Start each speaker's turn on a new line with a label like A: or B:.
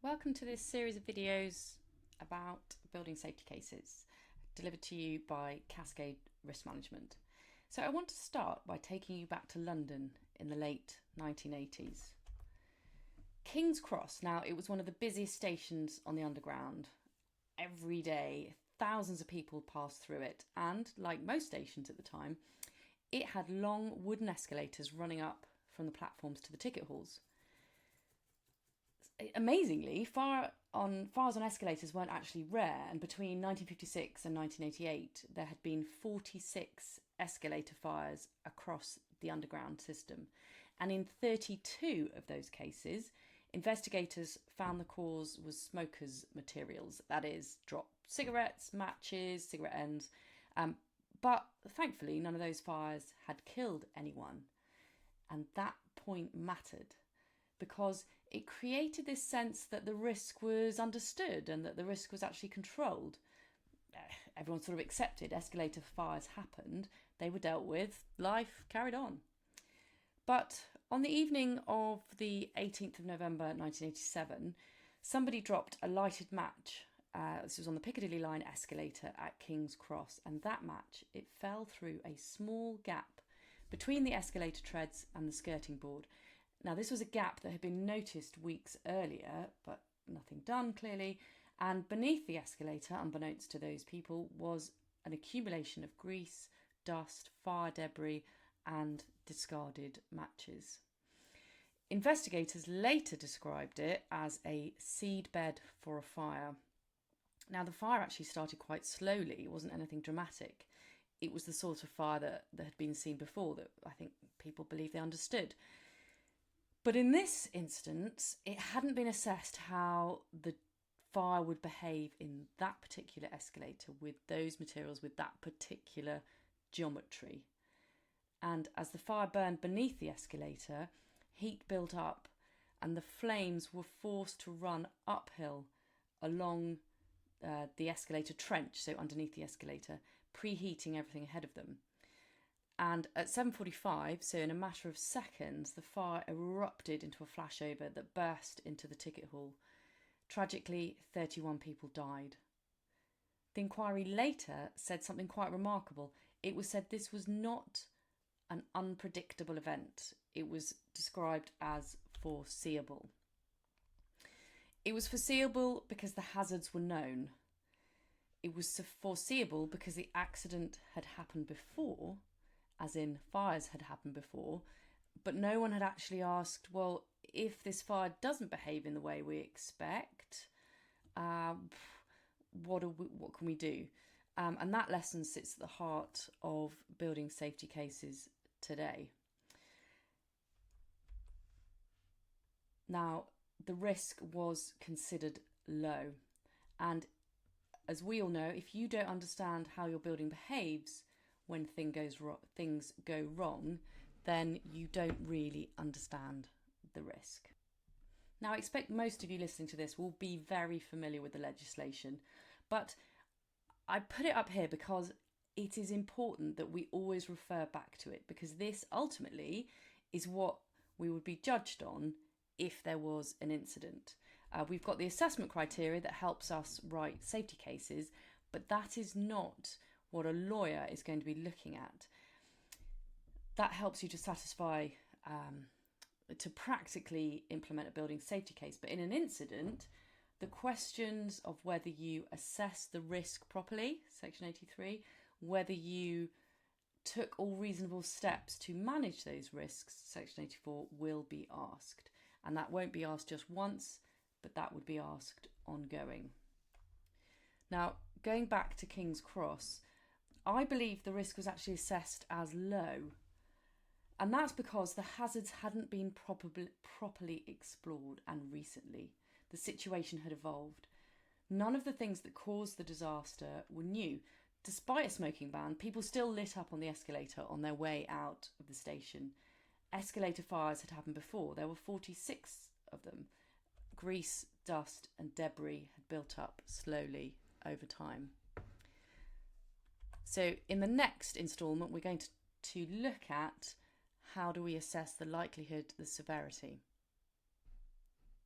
A: Welcome to this series of videos about building safety cases delivered to you by Cascade Risk Management. So I want to start by taking you back to London in the late 1980s. King's Cross, now it was one of the busiest stations on the Underground. Every day, thousands of people passed through it, and like most stations at the time, it had long wooden escalators running up from the platforms to the ticket halls. Amazingly, fires on escalators weren't actually rare, and between 1956 and 1988 there had been 46 escalator fires across the underground system, and in 32 of those cases investigators found the cause was smokers' materials, that is, dropped cigarettes, matches, cigarette ends, but thankfully none of those fires had killed anyone, and that point mattered, because it created this sense that the risk was understood and that the risk was actually controlled. Everyone sort of accepted escalator fires happened, they were dealt with, life carried on. But on the evening of the 18th of November 1987, somebody dropped a lighted match. This was on the Piccadilly line escalator at King's Cross, and that match, it fell through a small gap between the escalator treads and the skirting board. Now, this was a gap that had been noticed weeks earlier, but nothing done, clearly. And beneath the escalator, unbeknownst to those people, was an accumulation of grease, dust, fire debris, and discarded matches. Investigators later described it as a seedbed for a fire. Now, the fire actually started quite slowly. It wasn't anything dramatic. It was the sort of fire that had been seen before, that I think people believed they understood. But in this instance, it hadn't been assessed how the fire would behave in that particular escalator with those materials, with that particular geometry. And as the fire burned beneath the escalator, heat built up and the flames were forced to run uphill along the escalator trench, so underneath the escalator, preheating everything ahead of them. And at 7:45, so in a matter of seconds, the fire erupted into a flashover that burst into the ticket hall. Tragically, 31 people died. The inquiry later said something quite remarkable. It was said this was not an unpredictable event. It was described as foreseeable. It was foreseeable because the hazards were known. It was foreseeable because the accident had happened before, as in fires had happened before, but no one had actually asked, well, if this fire doesn't behave in the way we expect, what can we do? And that lesson sits at the heart of building safety cases today. Now, the risk was considered low, and as we all know, if you don't understand how your building behaves when things go wrong, then you don't really understand the risk. Now, I expect most of you listening to this will be very familiar with the legislation, but I put it up here because it is important that we always refer back to it, because this ultimately is what we would be judged on if there was an incident. We've got the assessment criteria that helps us write safety cases, but that is not what a lawyer is going to be looking at. That helps you to satisfy, to practically implement a building safety case. But in an incident, the questions of whether you assess the risk properly, Section 83, whether you took all reasonable steps to manage those risks, Section 84, will be asked. And that won't be asked just once, but that would be asked ongoing. Now, going back to King's Cross, I believe the risk was actually assessed as low. And that's because the hazards hadn't been properly explored, and recently the situation had evolved. None of the things that caused the disaster were new. Despite a smoking ban, people still lit up on the escalator on their way out of the station. Escalator fires had happened before. There were 46 of them. Grease, dust and debris had built up slowly over time. So in the next instalment, we're going to look at how do we assess the likelihood, the severity.